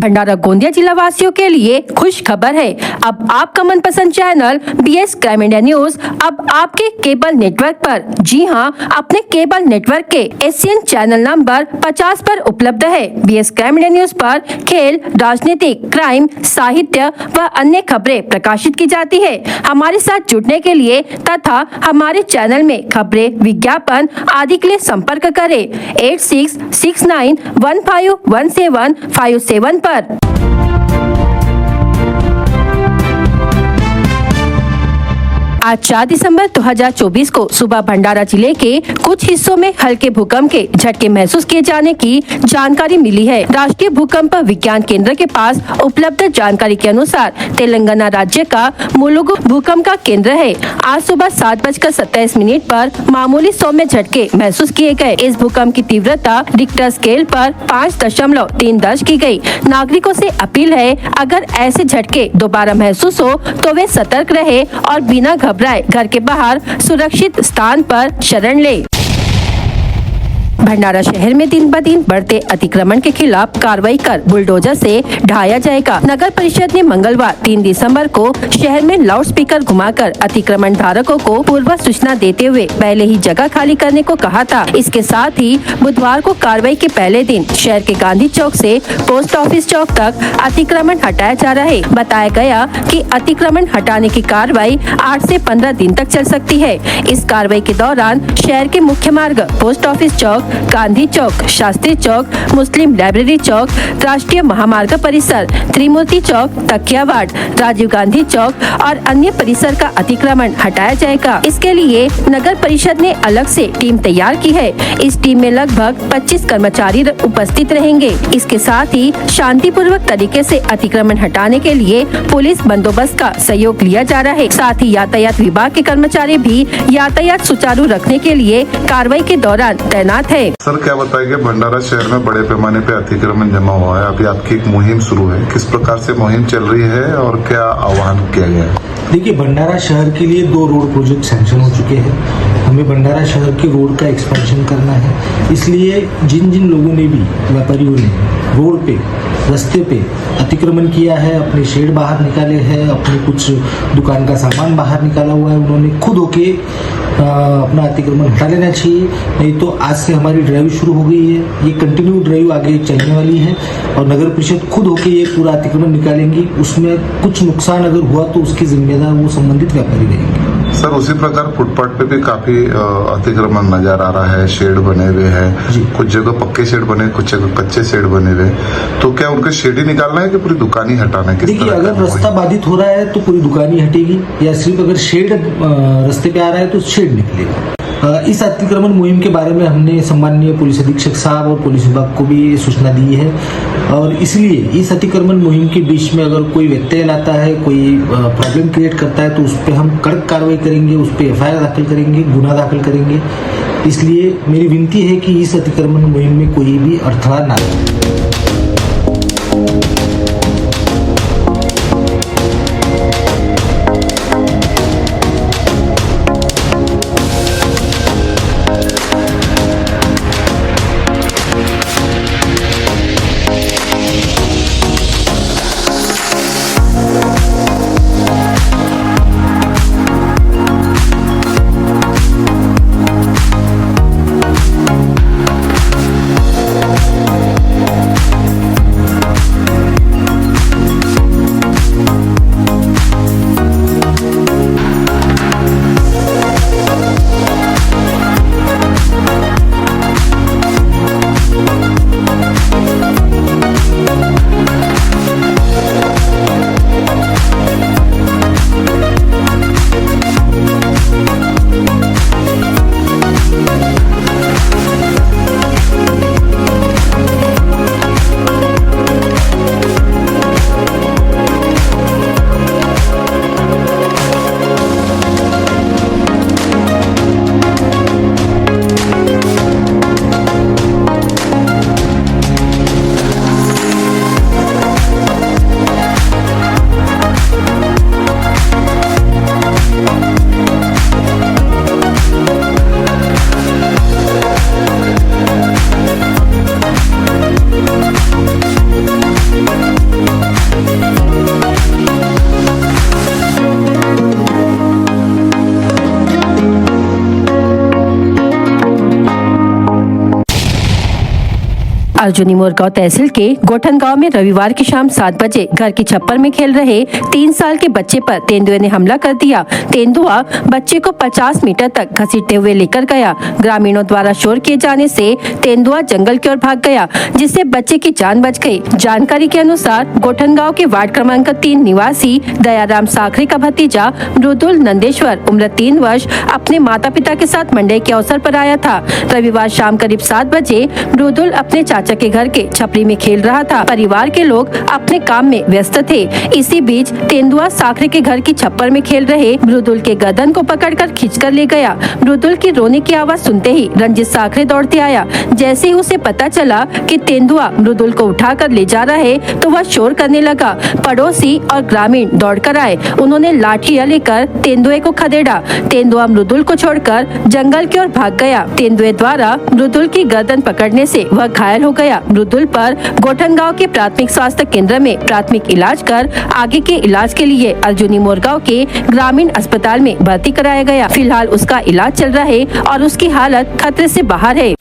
भंडारा गोंदिया जिला वासियों के लिए खुश खबर है। अब आपका मनपसंद channel BS crime India news अब आपके केबल नेटवर्क पर, जी हां, अपने केबल नेटवर्क के SCN चैनल नंबर 50 पर उपलब्ध है। BS क्राइम इंडिया न्यूज पर खेल, राजनीतिक, क्राइम, साहित्य व अन्य खबरें प्रकाशित की जाती है। हमारे साथ जुड़ने के लिए तथा हमारे चैनल में खबरें, विज्ञापन आदि के लिए संपर्क करें 8669151757 पर। आज 4 दिसंबर 2024 को सुबह भंडारा जिले के कुछ हिस्सों में हल्के भूकंप के झटके महसूस किए जाने की जानकारी मिली है। राष्ट्रीय भूकंप विज्ञान केंद्र के पास उपलब्ध जानकारी के अनुसार तेलंगाना राज्य का मुलुगु भूकंप का केंद्र है। आज सुबह 7:27 पर मामूली सौम्य झटके महसूस किए गए। इस भूकंप की तीव्रता रिक्टर स्केल पर 5.3 दर्ज की गई। नागरिकों से अपील है, अगर ऐसे झटके दोबारा महसूस हो तो वे सतर्क रहे और बिना घबराए घर के बाहर सुरक्षित स्थान पर शरण ले। भंडारा शहर में दिन ब दिन बढ़ते अतिक्रमण के खिलाफ कार्रवाई कर बुलडोजर से ढाया जाएगा। नगर परिषद ने मंगलवार 3 दिसंबर को शहर में लाउडस्पीकर घुमाकर अतिक्रमण धारकों को पूर्व सूचना देते हुए पहले ही जगह खाली करने को कहा था। इसके साथ ही बुधवार को कार्रवाई के पहले दिन शहर के गांधी चौक से पोस्ट ऑफिस चौक तक अतिक्रमण हटाया जा रहा है। बताया गया कि अतिक्रमण हटाने की कार्रवाई 8 से 15 दिन तक चल सकती है। इस कार्रवाई के दौरान शहर के मुख्य मार्ग, पोस्ट ऑफिस चौक, गांधी चौक, शास्त्री चौक, मुस्लिम लाइब्रेरी चौक, राष्ट्रीय महामार्ग परिसर, त्रिमूर्ति चौक, तकियावाड़, राजीव गांधी चौक और अन्य परिसर का अतिक्रमण हटाया जाएगा। इसके लिए नगर परिषद ने अलग से टीम तैयार की है। इस टीम में लगभग 25 कर्मचारी उपस्थित रहेंगे। इसके साथ ही शांतिपूर्वक तरीके से अतिक्रमण हटाने के लिए पुलिस बंदोबस्त का सहयोग लिया जा रहा है। साथ ही यातायात विभाग के कर्मचारी भी यातायात सुचारू रखने के लिए कार्रवाई के दौरान तैनात है। सर, क्या बताएंगे, भंडारा शहर में बड़े पैमाने पे अतिक्रमण जमा हुआ है। अभी आपकी एक मुहिम शुरू है, किस प्रकार से मुहिम चल रही है और क्या आह्वान किया गया है? देखिए, भंडारा शहर के लिए 2 रोड प्रोजेक्ट सैंक्शन हो चुके हैं। हमें भंडारा शहर के रोड का एक्सपेंशन करना है। इसलिए जिन जिन लोगों ने भी, व्यापारियों ने रोड पे, रास्ते पे अतिक्रमण किया है, अपने शेड बाहर निकाले हैं, अपने कुछ दुकान का सामान बाहर निकाला हुआ है, उन्होंने खुद होके अपना अतिक्रमण हटा लेना चाहिए। नहीं तो आज से हमारी ड्राइव शुरू हो गई है। ये कंटिन्यू ड्राइव आगे चलने वाली है और नगर परिषद खुद होके ये पूरा अतिक्रमण निकालेंगी। उसमें कुछ नुकसान अगर हुआ तो उसकी जिम्मेदार वो संबंधित व्यापारी रहेंगे। सर, उसी प्रकार फुटपाथ पे भी काफी अतिक्रमण नजर आ रहा है। शेड बने हुए हैं, कुछ जगह पक्के शेड बने, कुछ जगह कच्चे शेड बने हुए। तो क्या उनके शेड ही निकालना है कि पूरी दुकान ही हटाना है? देखिए, अगर रास्ता बाधित हो रहा है तो पूरी दुकान ही हटेगी, या सिर्फ अगर शेड रास्ते पे आ रहा है तो शेड निकलेगा। इस अतिक्रमण मुहिम के बारे में हमने सम्माननीय पुलिस अधीक्षक साहब और पुलिस विभाग को भी सूचना दी है। और इसलिए इस अतिक्रमण मुहिम के बीच में अगर कोई व्यत्यय लाता है, कोई प्रॉब्लम क्रिएट करता है तो उस पर हम कड़क कार्रवाई करेंगे, उस पर FIR दाखिल करेंगे, गुना दाखिल करेंगे। इसलिए मेरी विनती है कि इस अतिक्रमण मुहिम में कोई भी अड़थड़ा ना आए। अर्जुनी मोरगांव तहसील के गोठन गांव में रविवार की शाम 7 बजे घर की छप्पर में खेल रहे 3 साल के बच्चे पर तेंदुए ने हमला कर दिया। तेंदुआ बच्चे को 50 मीटर तक घसीटते हुए लेकर गया। ग्रामीणों द्वारा शोर किए जाने से तेंदुआ जंगल की ओर भाग गया, जिससे बच्चे की जान बच गई। जानकारी के अनुसार गोठन गाँव के वार्ड क्रमांक 3 निवासी दयाराम साखरे का भतीजा मृदुल नंदेश्वर उम्र 3 वर्ष अपने माता पिता के साथ मंडे के अवसर पर आया था। रविवार शाम करीब 7 बजे मृदुल अपने चाचा के घर के छपरी में खेल रहा था। परिवार के लोग अपने काम में व्यस्त थे। इसी बीच तेंदुआ साखरे के घर की छप्पर में खेल रहे मृदुल के गर्दन को पकड़कर खींचकर ले गया। मृदुल की रोने की आवाज सुनते ही रंजित साखरे दौड़ते आया। जैसे ही उसे पता चला कि तेंदुआ मृदुल को उठाकर ले जा रहा है तो वह शोर करने लगा। पड़ोसी और ग्रामीण दौड़कर आए। उन्होंने लाठियां लेकर तेंदुए को खदेड़ा। तेंदुआ मृदुल को छोड़कर जंगल की ओर भाग गया। तेंदुए द्वारा मृदुल की गर्दन पकड़ने से वह घायल हो गया। मृदुल पर गोठन गाँव के प्राथमिक स्वास्थ्य केंद्र में प्राथमिक इलाज कर आगे के इलाज के लिए अर्जुनी मोरगांव के ग्रामीण अस्पताल में भर्ती कराया गया। फिलहाल उसका इलाज चल रहा है और उसकी हालत खतरे से बाहर है।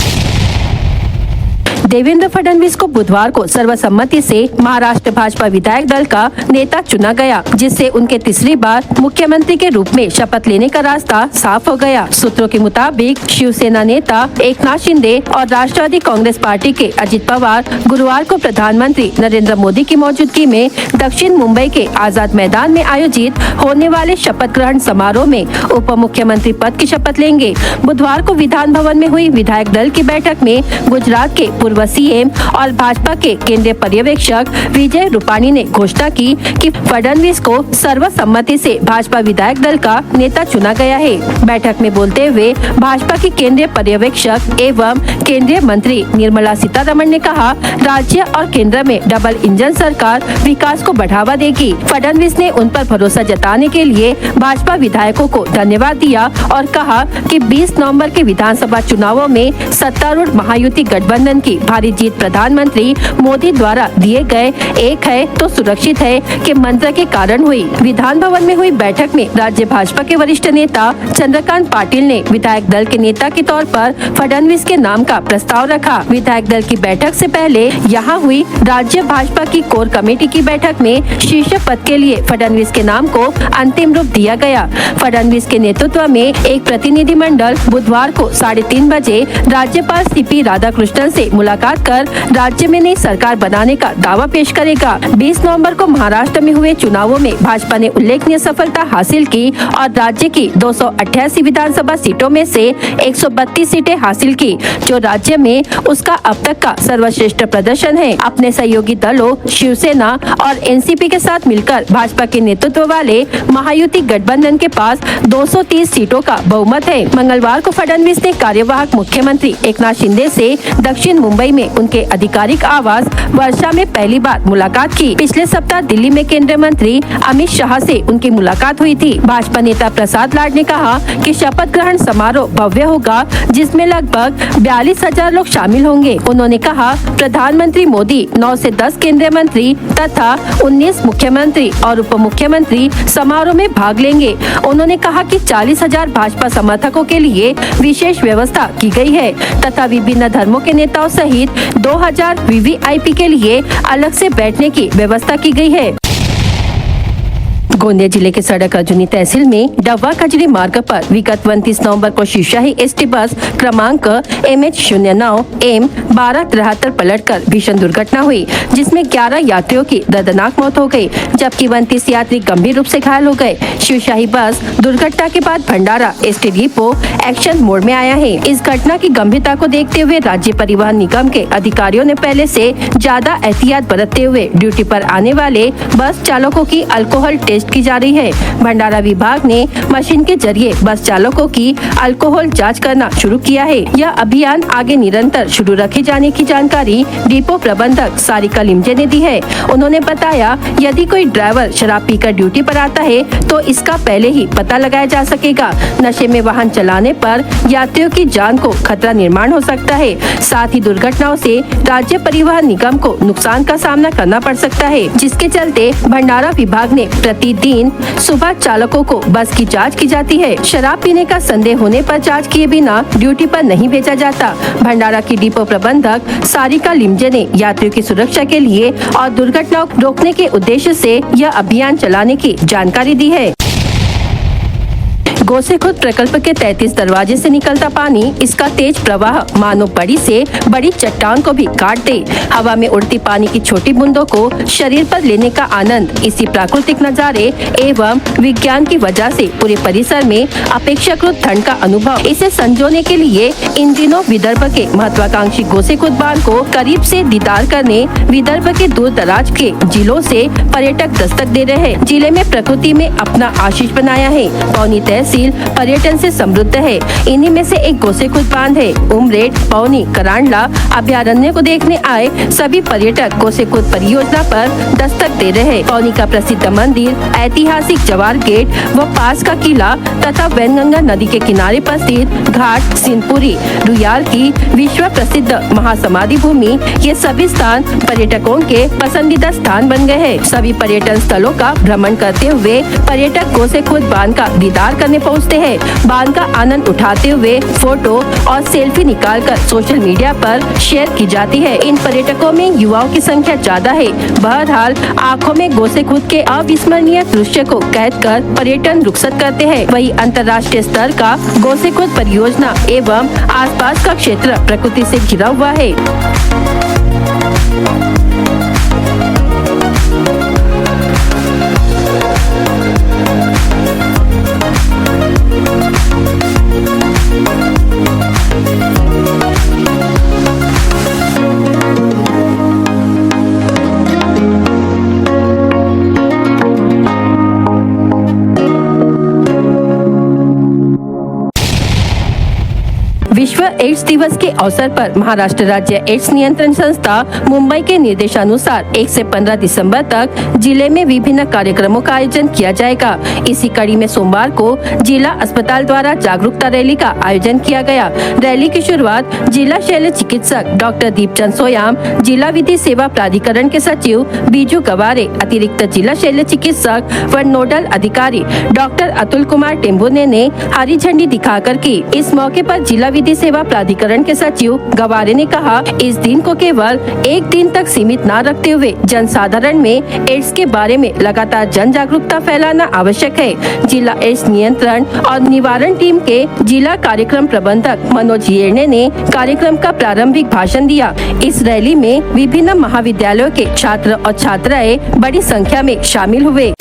देवेंद्र फडणवीस को बुधवार को सर्वसम्मति से महाराष्ट्र भाजपा विधायक दल का नेता चुना गया, जिससे उनके तीसरी बार मुख्यमंत्री के रूप में शपथ लेने का रास्ता साफ हो गया। सूत्रों के मुताबिक शिवसेना नेता एकनाथ शिंदे और राष्ट्रवादी कांग्रेस पार्टी के अजित पवार गुरुवार को प्रधानमंत्री नरेंद्र मोदी की मौजूदगी में दक्षिण मुंबई के आजाद मैदान में आयोजित होने वाले शपथ ग्रहण समारोह में उप मुख्यमंत्री पद की शपथ लेंगे। बुधवार को विधान भवन में हुई विधायक दल की बैठक में गुजरात के पूर्व सीएम और भाजपा के केंद्रीय पर्यवेक्षक विजय रूपाणी ने घोषणा की कि फडणवीस को सर्वसम्मति से भाजपा विधायक दल का नेता चुना गया है। बैठक में बोलते हुए भाजपा की केंद्रीय पर्यवेक्षक एवं केंद्रीय मंत्री निर्मला सीतारमण ने कहा, राज्य और केंद्र में डबल इंजन सरकार विकास को बढ़ावा देगी। फडणवीस ने उन पर भरोसा जताने के लिए भाजपा विधायकों को धन्यवाद दिया और कहा कि 20 नवंबर के विधानसभा चुनावों में सत्तारूढ़ महायुति गठबंधन की भारी जीत प्रधानमंत्री मोदी द्वारा दिए गए एक है तो सुरक्षित है के मंत्र के कारण हुई। विधान भवन में हुई बैठक में राज्य भाजपा के वरिष्ठ नेता चंद्रकांत पाटिल ने विधायक दल के नेता के तौर पर फडणवीस के नाम का प्रस्ताव रखा। विधायक दल की बैठक से पहले यहाँ हुई राज्य भाजपा की कोर कमेटी की बैठक में शीर्ष पद के लिए फडणवीस के नाम को अंतिम रूप दिया गया। फडणवीस के नेतृत्व में एक प्रतिनिधिमंडल बुधवार को 3:30 बजे राज्यपाल सीपी राधाकृष्णन से मुलाकात कर राज्य में नई सरकार बनाने का दावा पेश करेगा। 20 नवंबर को महाराष्ट्र में हुए चुनावों में भाजपा ने उल्लेखनीय सफलता हासिल की और राज्य की 288 विधानसभा सीटों में से 132 सीटें हासिल की, जो राज्य में उसका अब तक का सर्वश्रेष्ठ प्रदर्शन है। अपने सहयोगी दलों शिवसेना और एनसीपी के साथ मिलकर भाजपा के नेतृत्व वाले महायुति गठबंधन के पास 230 सीटों का बहुमत है। मंगलवार को फडणवीस ने कार्यवाहक मुख्यमंत्री एकनाथ शिंदे से दक्षिण मुंबई में उनके आधिकारिक आवास वर्षा में पहली बार मुलाकात की। पिछले सप्ताह दिल्ली में केंद्रीय मंत्री अमित शाह से उनकी मुलाकात हुई थी। भाजपा नेता प्रसाद लाड ने कहा कि शपथ ग्रहण समारोह भव्य होगा, जिसमें लगभग 42,000 लोग शामिल होंगे। उन्होंने कहा, प्रधानमंत्री मोदी 9 से 10 केंद्रीय मंत्री तथा 19 मुख्यमंत्री और उप मुख्यमंत्री समारोह में भाग लेंगे। उन्होंने कहा कि 40,000 भाजपा समर्थकों के लिए विशेष व्यवस्था की गई है तथा विभिन्न धर्मों के नेताओं सहित 2000 वीवीआईपी के लिए अलग से बैठने की व्यवस्था की गई है। गोंदिया जिले के सड़क अर्जुनी तहसील में डब्बा कजरी मार्ग पर विगत 29 नवंबर को शीशाही एसटी बस क्रमांक MH09M1273 पलटकर भीषण दुर्घटना हुई, जिसमें 11 यात्रियों की दर्दनाक मौत हो गई, जबकि 29 यात्री गंभीर रूप से घायल हो गए। शिवशाही बस दुर्घटना के बाद भंडारा एसटी डिपो एक्शन मोड में आया है। इस घटना की गंभीरता को देखते हुए राज्य परिवहन निगम के अधिकारियों ने पहले से ज्यादा एहतियात बरतते हुए ड्यूटी पर आने वाले बस चालकों की अल्कोहल टेस्ट की जा रही है। भंडारा विभाग ने मशीन के जरिए बस चालकों की अल्कोहल जांच करना शुरू किया है। यह अभियान आगे निरंतर शुरू रखे जाने की जानकारी डिपो प्रबंधक सारिका लिमजे ने दी है। उन्होंने बताया, यदि कोई ड्राइवर शराब पीकर ड्यूटी पर आता है तो इसका पहले ही पता लगाया जा सकेगा। नशे में वाहन चलाने पर यात्रियों की जान को खतरा निर्माण हो सकता है। साथ ही दुर्घटनाओं से राज्य परिवहन निगम को नुकसान का सामना करना पड़ सकता है, जिसके चलते भंडारा विभाग ने प्रति दिन सुबह चालकों को बस की जांच की जाती है। शराब पीने का संदेह होने पर जांच किए बिना ड्यूटी पर नहीं भेजा जाता। भंडारा की डिपो प्रबंधक सारिका लिमजे ने यात्रियों की सुरक्षा के लिए और दुर्घटनाओं को रोकने के उद्देश्य से यह अभियान चलाने की जानकारी दी है। गोसेखुर्द प्रकल्प के 33 दरवाजे से निकलता पानी, इसका तेज प्रवाह मानो बड़ी से बड़ी चट्टान को भी काट दे। हवा में उड़ती पानी की छोटी बूंदों को शरीर पर लेने का आनंद, इसी प्राकृतिक नजारे एवं विज्ञान की वजह से पूरे परिसर में अपेक्षाकृत ठंड का अनुभव। इसे संजोने के लिए इन दिनों विदर्भ के महत्वाकांक्षी गोसेखुर्द बांध को करीब से दीदार करने विदर्भ के दूर दराज के जिलों से पर्यटक दस्तक दे रहे हैं। जिले में प्रकृति में अपना आशीष बनाया है। पौनी तहसील पर्यटन से समृद्ध है। इन्हीं में से एक गोसेखुर्द बांध है। उमरेड, पौनी, करांडला अभयारण्य को देखने आए सभी पर्यटक गोसेखुर्द परियोजना पर दस्तक दे रहे हैं। पौनी का प्रसिद्ध मंदिर, ऐतिहासिक जवार गेट व पास का किला तथा वैनगंगा नदी के किनारे पर स्थित घाट, सिंहपुरी, रुयाल की विश्व प्रसिद्ध महासमाधि भूमि, ये सभी स्थान पर्यटकों के पसंदीदा स्थान बन गए हैं। सभी पर्यटन स्थलों का भ्रमण करते हुए पर्यटक गोसेखुर्द बांध का दीदार करने पहुंचते हैं। बांध का आनंद उठाते हुए फोटो और सेल्फी निकालकर सोशल मीडिया पर शेयर की जाती है। इन पर्यटकों में युवाओं की संख्या ज्यादा है। बहरहाल आंखों में गोसेखुर्द के अविस्मरणीय दृश्य को कैद कर पर्यटन रुखसत करते हैं। वही अंतर्राष्ट्रीय स्तर का गोसेखुर्द परियोजना एवं आसपास का क्षेत्र प्रकृति से घिरा हुआ है। विश्व एड्स दिवस के अवसर पर महाराष्ट्र राज्य एड्स नियंत्रण संस्था मुंबई के निर्देशानुसार 1 से 15 दिसंबर तक जिले में विभिन्न कार्यक्रमों का आयोजन किया जाएगा। इसी कड़ी में सोमवार को जिला अस्पताल द्वारा जागरूकता रैली का आयोजन किया गया। रैली की शुरुआत जिला शल्य चिकित्सक डॉक्टर दीपचंद सोयाम, जिला विधि सेवा प्राधिकरण के सचिव बीजू गवारे, अतिरिक्त जिला शल्य चिकित्सक व नोडल अधिकारी डॉक्टर अतुल कुमार टेम्बुने ने हरी झंडी दिखाकर की। इस मौके पर जिला विधि सेवा प्राधिकरण के सचिव गवारे ने कहा, इस दिन को केवल एक दिन तक सीमित न रखते हुए जनसाधारण में एड्स के बारे में लगातार जन जागरूकता फैलाना आवश्यक है। जिला एड्स नियंत्रण और निवारण टीम के जिला कार्यक्रम प्रबंधक मनोज येरने ने कार्यक्रम का प्रारंभिक भाषण दिया। इस रैली में विभिन्न महाविद्यालयों के छात्र और छात्राएं बड़ी संख्या में शामिल हुए।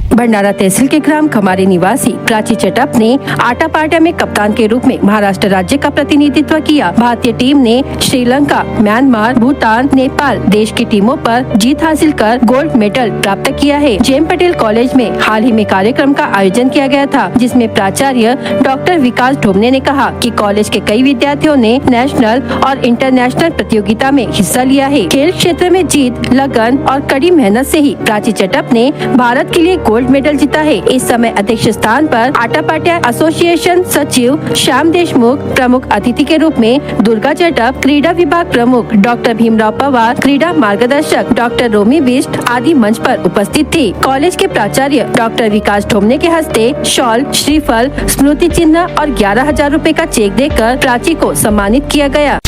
भंडारा तहसील के ग्राम खमारी निवासी प्राची चटप ने आटापाटा में कप्तान के रूप में महाराष्ट्र राज्य का प्रतिनिधित्व किया। भारतीय टीम ने श्रीलंका, म्यांमार, भूटान, नेपाल देश की टीमों पर जीत हासिल कर गोल्ड मेडल प्राप्त किया है। जेम पटेल कॉलेज में हाल ही में कार्यक्रम का आयोजन किया गया था, जिसमें प्राचार्य डॉक्टर विकास ढोमने ने कहा कि कॉलेज के कई विद्यार्थियों ने नेशनल और इंटरनेशनल प्रतियोगिता में हिस्सा लिया है। खेल क्षेत्र में जीत, लगन और कड़ी मेहनत से ही प्राची चटप ने भारत के लिए गोल्ड मेडल जीता है। इस समय अध्यक्ष स्थान पर आटापाटा एसोसिएशन सचिव श्याम देशमुख, प्रमुख अतिथि के रूप में दुर्गा चटप, क्रीडा विभाग प्रमुख डॉक्टर भीमराव पवार, क्रीडा मार्गदर्शक डॉक्टर रोमी बिष्ट आदि मंच पर उपस्थित थी। कॉलेज के प्राचार्य डॉक्टर विकास ढोमने के हस्ते शॉल, श्रीफल, स्मृति चिन्ह और 11,000 रूपए का चेक देकर प्राची को सम्मानित किया गया।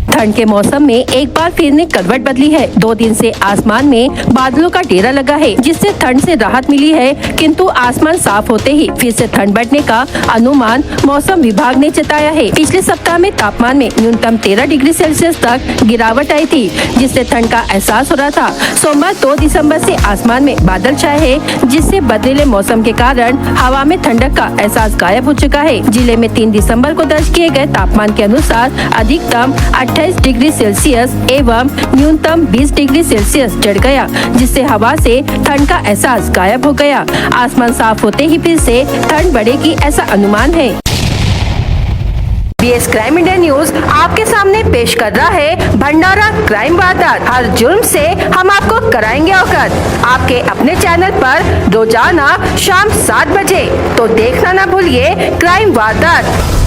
ठंड के मौसम में एक बार फिर ने करवट बदली है। 2 दिन से आसमान में बादलों का डेरा लगा है, जिससे ठंड से राहत मिली है, किंतु आसमान साफ होते ही फिर से ठंड बढ़ने का अनुमान मौसम विभाग ने जताया है। पिछले सप्ताह में तापमान में न्यूनतम 13 डिग्री सेल्सियस तक गिरावट आई थी, जिससे ठंड का एहसास हो रहा था। सोमवार 2 दिसंबर से आसमान में बादल छाए हैं, जिससे बदले मौसम के कारण हवा में ठंडक का एहसास गायब हो चुका है। जिले में 3 दिसंबर को दर्ज किए गए तापमान के अनुसार अधिकतम 28 डिग्री सेल्सियस एवं न्यूनतम 20 डिग्री सेल्सियस चढ़ गया, जिससे हवा से ठंड का एहसास गायब हो गया। आसमान साफ होते ही फिर से ठंड बढ़ेगी, ऐसा अनुमान है। BS क्राइम इंडिया न्यूज आपके सामने पेश कर रहा है भंडारा क्राइम वारदात। हर जुर्म से हम आपको कराएंगे अवगत। आपके अपने चैनल पर रोजाना शाम 7 बजे, तो देखना ना भूलिए क्राइम वारदात।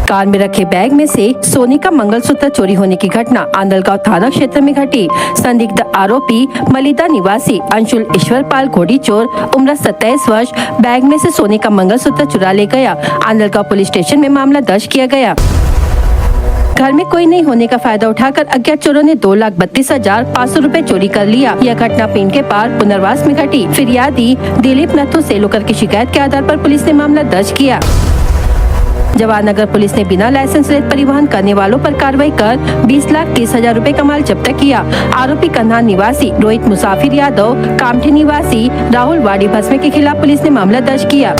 कार में रखे बैग में से सोने का मंगलसूत्र चोरी होने की घटना आंदलगांव थाना क्षेत्र में घटी। संदिग्ध आरोपी मलिदा निवासी अंशुल ईश्वरपाल घोड़ी चोर उम्र 27 वर्ष बैग में से सोने का मंगलसूत्र चुरा ले गया। आंदलगांव पुलिस स्टेशन में मामला दर्ज किया गया। घर में कोई नहीं होने का फायदा उठाकर अज्ञात चोरों ने 2,32,500 रुपए चोरी कर लिया। यह घटना पिंड के पार पुनर्वास में घटी। फिरियादी दिलीप नथु सेलोकर की शिकायत के आधार पर पुलिस ने मामला दर्ज किया। जवाहरनगर पुलिस ने बिना लाइसेंस रहित परिवहन करने वालों पर कार्रवाई कर 20,30,000 रुपए का माल जब्त किया। आरोपी कन्हा निवासी रोहित मुसाफिर यादव, कामठी निवासी राहुल वाड़ी भस्मे के खिलाफ पुलिस ने मामला दर्ज किया।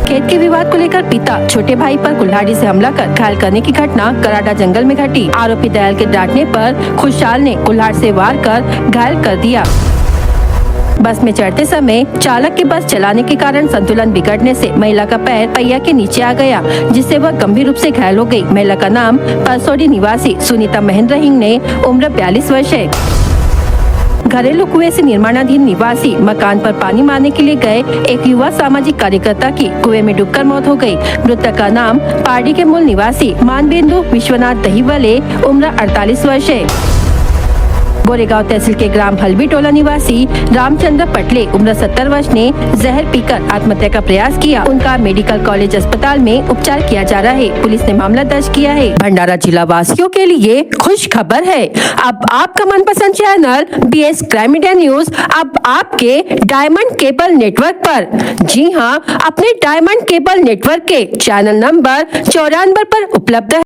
खेत के विवाद को लेकर पिता छोटे भाई पर कुल्हाड़ी से हमला कर घायल करने की घटना कराडा जंगल में घटी। आरोपी दयाल के डांटने पर खुशहाल ने कुल्हाड़ से वार कर घायल कर दिया। बस में चढ़ते समय चालक के बस चलाने के कारण संतुलन बिगड़ने से महिला का पैर पहिया के नीचे आ गया, जिससे वह गंभीर रूप से घायल हो गई। महिला का नाम परसोडी निवासी सुनीता महेंद्र सिंह ने उम्र 42 वर्ष है। घरेलू कुएं से निर्माणाधीन निवासी मकान पर पानी मारने के लिए गए एक युवा सामाजिक कार्यकर्ता की कुएं में डूबकर मौत हो गई। मृतक का नाम पार्टी के मूल निवासी मानवेंदु विश्वनाथ दहीवले उम्र 48 वर्ष है। गोरेगांव तहसील के ग्राम हलबी टोला निवासी रामचंद्र पटले उम्र 70 वर्ष ने जहर पीकर आत्महत्या का प्रयास किया। उनका मेडिकल कॉलेज अस्पताल में उपचार किया जा रहा है। पुलिस ने मामला दर्ज किया है। भंडारा जिला वासियों के लिए खुश खबर है। अब आपका मनपसंद channel BS crime media news अब आपके डायमंड केबल नेटवर्क पर। जी हाँ, अपने डायमंड केबल नेटवर्क के चैनल नंबर 94 पर उपलब्ध है।